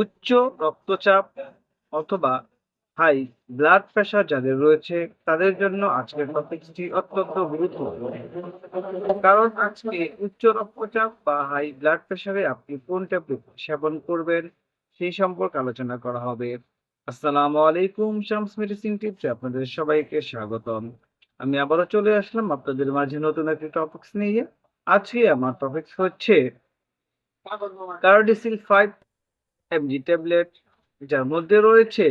উচ্চ রক্তচাপ অথবা হাই ব্লাড প্রেশার যাদের রয়েছে তাদের জন্য আজকের টপিকটি অত্যন্ত গুরুত্বপূর্ণ। কারণ আজকে উচ্চ রক্তচাপ বা হাই ব্লাড প্রেশারে আপনি কোন ট্যাবলেট সেবন করবেন সেই সম্পর্কে আলোচনা করা হবে। আসসালামু আলাইকুম, শামস মেডিসিন টিপসে আপনাদের সবাইকে স্বাগতম। আমি আবারও চলে আসলাম আপনাদের মাঝে নতুন একটি টপিকস নিয়ে। আজকে আমার টপিকস হচ্ছে কার্ডিসিল 5 mg ট্যাবলেট, যার মধ্যে রয়েছে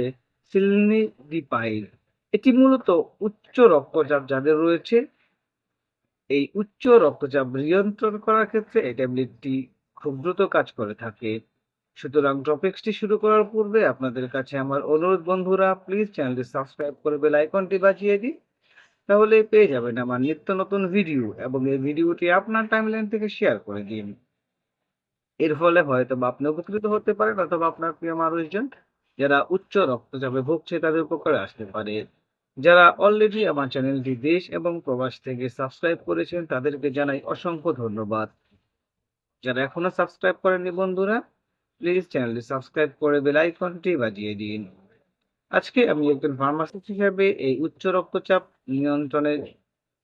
সিলনিডিপাইন। এটি মূলত উচ্চ রক্তচাপ যাদের রয়েছে, এই উচ্চ রক্তচাপ নিয়ন্ত্রণ করার ক্ষেত্রে এই ট্যাবলেটটি খুব দ্রুত কাজ করে থাকে। সুতরাং টপিকসটি শুরু করার পূর্বে আপনাদের কাছে আমার অনুরোধ, বন্ধুরা প্লিজ চ্যানেলটি সাবস্ক্রাইব করে বেল আইকনটি বাজিয়ে দিন, তাহলে পেয়ে যাবেন আমার নিত্য নতুন ভিডিও এবং এই ভিডিওটি আপনার টাইমলাইন থেকে শেয়ার করে দিন। এর ফলে হয়তোবা আপনি উপকৃত হতে পারেন অথবা আপনার প্রিয় মানুষজন যারা উচ্চ রক্তচাপে ভুগছে তাদের উপকারে আসতে পারে। যারা অলরেডি আমার চ্যানেলটি দেশ এবং প্রবাস থেকে সাবস্ক্রাইব করেছেন তাদেরকে জানাই অসংখ্য ধন্যবাদ। যারা এখনো সাবস্ক্রাইব করেননি বন্ধুরা, প্লিজ চ্যানেলটি সাবস্ক্রাইব করে বেল আইকনটি বাজিয়ে দিন। আজকে আমি একজন ফার্মাসিস্ট হিসেবে এই উচ্চ রক্তচাপ নিয়ন্ত্রণের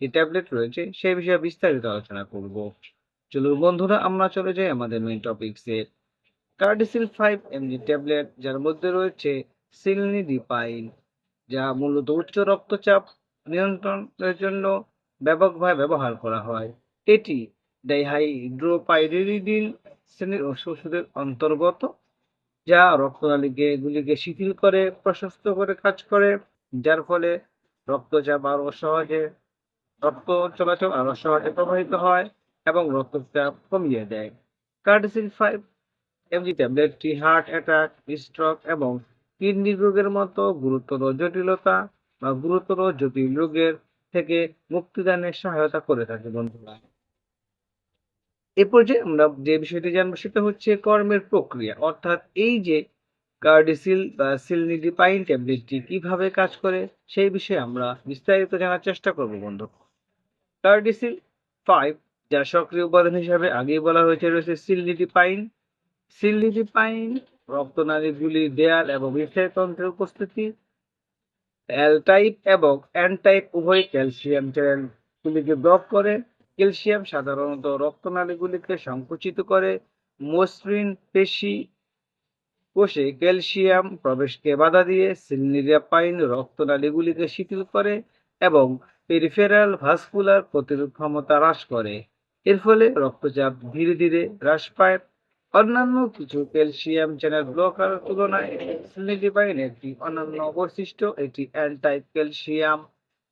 যে ট্যাবলেট রয়েছে সেই বিষয়ে বিস্তারিত আলোচনা করব। চলুন বন্ধুরা আমরা চলে যাই আমাদের মেইন টপিকসে। কার্ডিসিল 5 mg ট্যাবলেট, যার মধ্যে রয়েছে সিলনিডিপাইন, যা মূলত উচ্চ রক্তচাপ নিয়ন্ত্রণের জন্য ব্যাপকভাবে ব্যবহার করা হয়। এটি ডাইহাইড্রোপাইরিডিন শ্রেণীর ওষুধের অন্তর্গত, যা রক্তনালীগুলিকে শিথিল করে প্রশস্ত করে কাজ করে, যার ফলে রক্তচাপ আরো সহজে রক্ত চলাচল আরো সহজে প্রবাহিত হয় এবং রক্তচাপ কমিয়ে দেয়। কার্ডিসিল 5 mg ট্যাবলেটটি হার্ট অ্যাটাক, স্ট্রোক এবং কিডনি রোগের মতো গুরুতর জটিল রোগের থেকে মুক্তিদানে সহায়তা করে থাকে বন্ধুরা। এ পর্যায়ে আমরা যে বিষয়টি জানবো সেটা হচ্ছে কর্মের প্রক্রিয়া, অর্থাৎ এই যে কার্ডিসিল বা সিলনিডিপাইন ট্যাবলেটটি কিভাবে কাজ করে সেই বিষয়ে আমরা বিস্তারিত জানার চেষ্টা করব বন্ধু। কার্ডিসিল 5, যার সক্রিয় উপাদান হিসাবে আগেই বলা হয়েছে রয়েছে সিলনিডিপাইন। সিলনিডিপাইন রক্তনালীগুলির দেয়াল এবং হৃদযন্ত্রের উপস্থিতি এল টাইপ এবং এন টাইপ উভয় ক্যালসিয়াম চ্যানেলগুলিকে ব্লক করে। ক্যালসিয়াম সাধারণত রক্তনালীগুলিকে সংকুচিত করে। মসৃণ পেশি কোষে ক্যালসিয়াম প্রবেশকে বাধা দিয়ে সিলনিডিপাইন রক্তনালীগুলিকে শিথিল করে এবং পেরিফেরাল ভাস্কুলার প্রতিরোধ ক্ষমতা হ্রাস করে। এর ফলে রক্তচাপ ধীরে ধীরে হ্রাস পায়। অন্যান্য কিছু ক্যালসিয়াম চ্যানেল ব্লকার তুলনায় সিলনিডিপাইন একটি অনন্য বৈশিষ্ট্য, এটি অ্যান্টাই ক্যালসিয়াম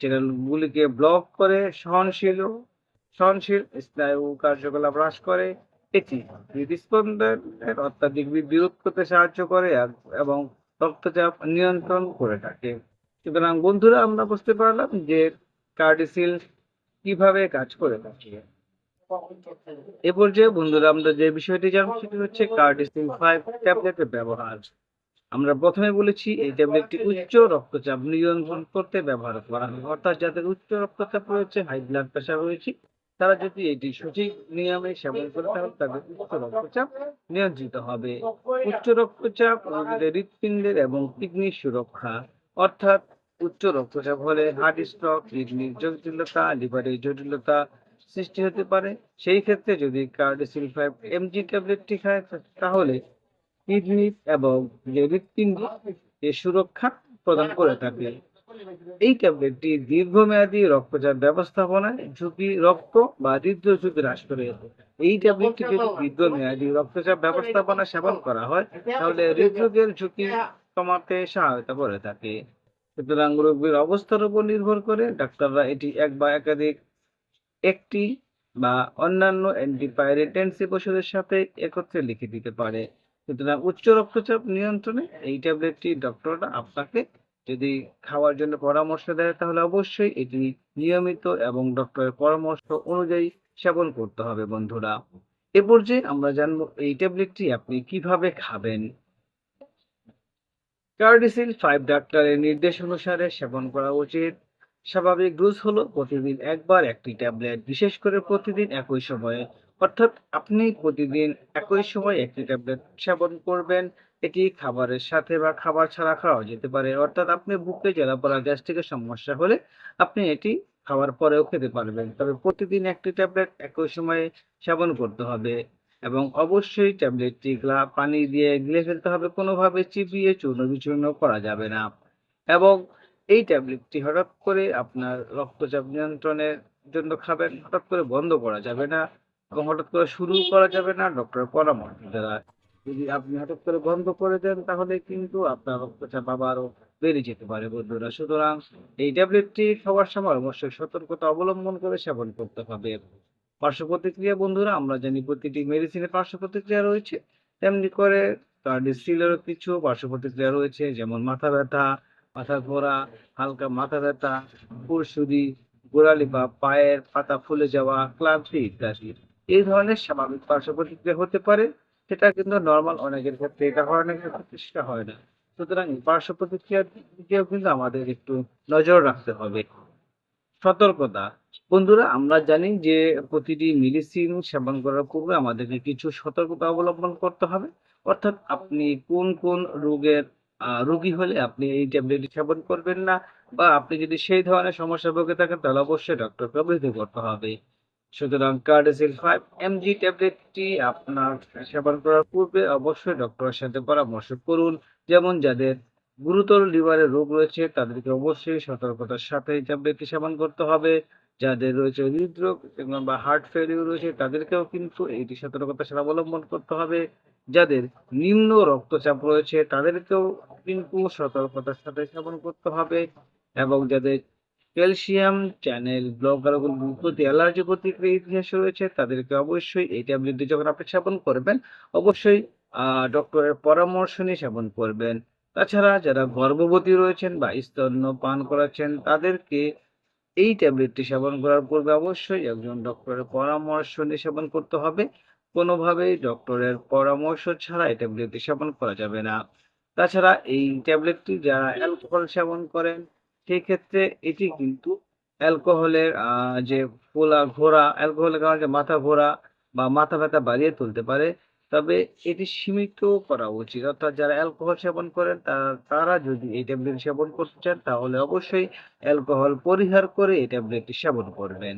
চ্যানেলগুলিকে ব্লক করে সহনশীল স্নায়ু কার্যকলাপ হ্রাস করে। এটি হৃদস্পন্দনের অত্যাধিক বৃদ্ধি রোধ করতে সাহায্য করে এবং রক্তচাপ নিয়ন্ত্রণ করে থাকে। সুতরাং বন্ধুরা আমরা বুঝতে পারলাম যে কার্ডিসিল কিভাবে কাজ করে থাকে। এ পর্যায়ে বন্ধুরা আমরা যে বিষয়টি জানবো সেটি হচ্ছে কার্ডিসিল 5 ট্যাবলেটের ব্যবহার। আমরা প্রথমে বলেছি এই ট্যাবলেটটি উচ্চ রক্তচাপ নিয়ন্ত্রণ করতে ব্যবহার করা হয়, অর্থাৎ যাদের উচ্চ রক্তচাপ রয়েছে, হাই ব্লাড প্রেশার রয়েছে, তারা যদি এটি সঠিক নিয়মে সেবন করে তাহলে তাদের উচ্চ রক্তচাপ নিয়ন্ত্রিত হবে। উচ্চ রক্তচাপ রোগীদের হৃৎপিণ্ডের এবং কিডনির সুরক্ষা, অর্থাৎ উচ্চ রক্তচাপ হলে হার্ট স্ট্রোক, কিডনির জটিলতা, লিভারের জটিলতা সৃষ্টি হতে পারে। সেই ক্ষেত্রে যদি কার্ডিসিল 5 mg ট্যাবলেটটি খায় তাহলে কিডনি এবং যে হৃৎপিণ্ড এর সুরক্ষা প্রদান করে থাকে। এই ট্যাবলেটটি দীর্ঘমেয়াদী রক্তচাপ ব্যবস্থাপনায় রক্ত বা হৃদরোগ ঝুঁকি হ্রাস করে। এই ট্যাবলেটটি যদি দীর্ঘমেয়াদী রক্তচাপ ব্যবস্থাপনা সেবন করা হয় তাহলে হৃদরোগের ঝুঁকি কমাতে সহায়তা করে থাকে। সুতরাং রোগীর অবস্থার উপর নির্ভর করে ডাক্তাররা এটি এক বা একাধিক একটি বা অন্যান্য অ্যান্টিপাইরেটেন্সিভ ওষুধের সাথে একত্রে লিখে দিতে পারে। সুতরাং উচ্চ রক্তচাপ নিয়ন্ত্রণে এই ট্যাবলেটটি ডক্টররা আপনাকে যদি খাওয়ার জন্য পরামর্শ দেয় তাহলে অবশ্যই এটি নিয়মিত এবং ডক্টরের পরামর্শ অনুযায়ী সেবন করতে হবে বন্ধুরা। এ পর্যায়ে আমরা জানবো এই ট্যাবলেটটি আপনি কিভাবে খাবেন। কার্ডিসিল 5 ডাক্তারের নির্দেশ অনুসারে সেবন করা উচিত। স্বাভাবিক ডোজ হলো প্রতিদিন একবার একটি ট্যাবলেট, বিশেষ করে প্রতিদিন একই সময়ে অর্থাৎ আপনি প্রতিদিন একই সময় একটি ট্যাবলেট সেবন করবেন। এটি খাবারের সাথে বা খাবার ছাড়া খাওয়া যেতে পারে। অর্থাৎ আপনি বুকে জ্বালাপোড়া গ্যাস্ট্রিকের সমস্যা হলে আপনি এটি খাওয়ার পরেও খেতে পারবেন। তবে প্রতিদিন একটি ট্যাবলেট একই সময়ে সেবন করতে হবে এবং অবশ্যই ট্যাবলেটটি পানি দিয়ে গিলে ফেলতে হবে। কোনোভাবে চিবিয়ে চূর্ণ-বিচূর্ণ করা যাবে না এবং এই ট্যাবলেটটি হঠাৎ করে আপনার রক্তচাপ নিয়ন্ত্রণের জন্য খাবেন। হঠাৎ করে বন্ধ করা যাবে না এবং হঠাৎ করে শুরুও করা যাবে না ডক্টরের পরামর্শ ছাড়া। যদি আপনি হঠাৎ করে বন্ধ করে দেন তাহলে কিন্তু আপনার রক্তচাপ আবারও বেড়ে যেতে পারে বন্ধুরা। সুতরাং এই ট্যাবলেটটি খাওয়ার সময় অবশ্যই সতর্কতা অবলম্বন করে সেবন করতে হবে। পার্শ্ব প্রতিক্রিয়া বন্ধুরা আমরা জানি প্রতিটি মেডিসিনের পার্শ্ব প্রতিক্রিয়া রয়েছে। তেমনি করে কার্ডিসিলেরও কিছু পার্শ্ব প্রতিক্রিয়া রয়েছে যেমন মাথা ব্যথা, মাথা ঘোরা, হালকা মাথা ব্যথা, ফুরসুরি, গোড়ালি বা পায়ের পাতা ফুলে যাওয়া, ক্লান্তি ইত্যাদি। এই ধরনের স্বাভাবিক পার্শ্ব প্রতিক্রিয়া হতে পারে। সেটা কিন্তু নরমাল অনেকের ক্ষেত্রে এটা হয়, অনেকের ক্ষেত্রে সেটা হয় না। সুতরাং এই পার্শ্ব প্রতিক্রিয়ার দিকেও কিন্তু আমাদের একটু নজর রাখতে হবে। সতর্কতা। বন্ধুরা আমরা জানি যে প্রতিটি মেডিসিন সেবন করার পূর্বে আমাদেরকে কিছু সতর্কতা অবলম্বন করতে হবে। অর্থাৎ আপনি কোন রোগের রোগী হলে আপনি এই ট্যাবলেটটি সেবন করবেন না বা আপনি যদি সেই ধরনের সমস্যায় ভুগে থাকেন তাহলে অবশ্যই ডক্টরকে অবহিত করতে হবে। সুতরাং কার্ডাসিল 5 mg ট্যাবলেটটি আপনার সেবন করার পূর্বে অবশ্যই ডক্টরের সাথে পরামর্শ করুন। যেমন যাদের গুরুতর লিভারের রোগ রয়েছে তাদেরকে অবশ্যই সতর্কতার সাথে এই ট্যাবলেটটি সেবন করতে হবে। যাদের রয়েছে হৃদরোগ বা হার্ট ফেইলিউর রয়েছে তাদেরকেও কিন্তু এইটি সতর্কতার সাথে অবলম্বন করতে হবে। যাদের নিম্ন রক্তচাপ রয়েছে তাদেরকেও কিন্তু সতর্কতার সাথে সেবন করতে হবে এবং যাদের ক্যালসিয়াম চ্যানেল ব্লকারগুলোর প্রতি অ্যালার্জি প্রতিক্রিয়া ইতিহাস রয়েছে তাদেরকে অবশ্যই এই ট্যাবলেটটি যখন আপনি সেবন করবেন অবশ্যই ডক্টরের পরামর্শ নিয়ে সেবন করবেন। তাছাড়া যারা গর্ভবতী রয়েছেন বা স্তন্যপান করাচ্ছেন তাদেরকে এই ট্যাবলেটটি সেবন করার পূর্বে অবশ্যই একজন ডক্টরের পরামর্শ নিয়ে সেবন করতে হবে। কোনোভাবেই ডক্টরের পরামর্শ ছাড়া এই ট্যাবলেটটি সেবন করা যাবে না। তাছাড়া এই ট্যাবলেটটি যারা অ্যালকোহল সেবন করেন সেই ক্ষেত্রে এটি কিন্তু অ্যালকোহলের যে ঘোরা, অ্যালকোহলের কারণে যে মাথা ঘোরা বা মাথা ব্যথা বাড়িয়ে তুলতে পারে। তবে এটি সীমিত করা উচিত। অর্থাৎ যারা অ্যালকোহল সেবন করেন তারা যদি এই ট্যাবলেট সেবন করতে চান তাহলে অবশ্যই অ্যালকোহল পরিহার করে এই ট্যাবলেটটি সেবন করবেন।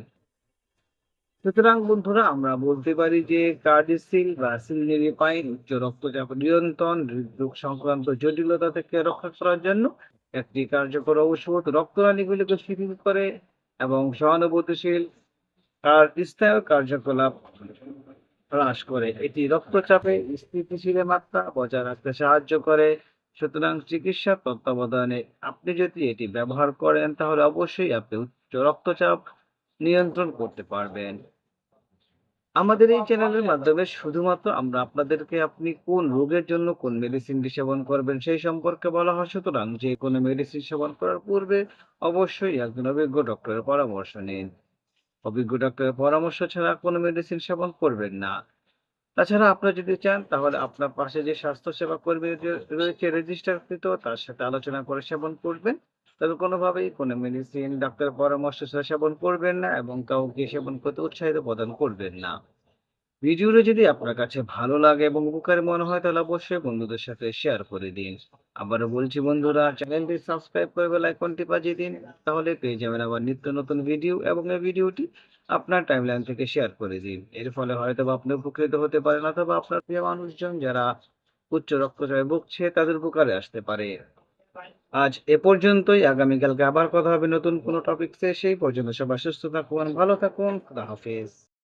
সুতরাং বন্ধুরা আমরা বলতে পারি যে কার্ডিসিল বা সিলনেরিপাইন উচ্চ রক্তচাপ নিয়ন্ত্রণ, হৃদরোগ সংক্রান্ত জটিলতা থেকে রক্ষা করার জন্য একটি কার্যকর ঔষধ। রক্তনালীগুলিকে শিথিল করে এবং সহানুভূতিশীল আর স্নায়ু কার্যকলাপ হ্রাস করে। এটি রক্তচাপে স্থিতিশীল মাত্রা বজায় রাখতে সাহায্য করে। সুতরাং চিকিৎসা তত্ত্বাবধানে আপনি যদি এটি ব্যবহার করেন তাহলে অবশ্যই আপনি উচ্চ রক্তচাপ নিয়ন্ত্রণ করতে পারবেন। আমাদের এই চ্যানেলের মাধ্যমে শুধুমাত্র আমরা আপনাদেরকে আপনি কোন রোগের জন্য কোন মেডিসিনটি সেবন করবেন সেই সম্পর্কে বলা হয়। সুতরাং যে কোনো মেডিসিন সেবন করার পূর্বে অবশ্যই একজন অভিজ্ঞ ডক্টরের পরামর্শ নিন। অভিজ্ঞ ডক্টরের পরামর্শ ছাড়া কোনো মেডিসিন সেবন করবেন না। তাছাড়া আপনারা যদি চান তাহলে আপনার পাশে যে স্বাস্থ্যসেবা কর্মী রয়েছে রেজিস্টারকৃত তার সাথে আলোচনা করে সেবন করবেন। তবে কোনোভাবেই কোনো মেডিসিন ডাক্তারের পরামর্শ ছাড়া সেবন করবেন না এবং কাউকে সেবন করতে উৎসাহিত প্রদান করবেন না। ভিডিওটা যদি আপনার কাছে ভালো লাগে এবং উপকারী মনে হয় তাহলে অবশ্যই বন্ধুদের সাথে শেয়ার করে দিন। আবারও বলছি বন্ধুরা চ্যানেলটি সাবস্ক্রাইব করে বেল আইকনটি বাজিয়ে দিন। তাহলে পেয়ে যাবেন আবার নিত্য নতুন ভিডিও এবং এই ভিডিওটি আপনার টাইমলাইন থেকে শেয়ার করে দিন। এর ফলে হয়তোবা আপনি উপকৃত হতে পারেন অথবা আপনার প্রিয় মানুষজন যারা উচ্চ রক্তচাপে ভুগছে তাদের উপকারে আসতে পারে। আজ এ পর্যন্তই। আগামীকালকে আবার কথা হবে নতুন কোনো টপিকসে। সেই পর্যন্ত সবাই সুস্থ থাকুন, ভালো থাকুন। খোদা হাফেজ।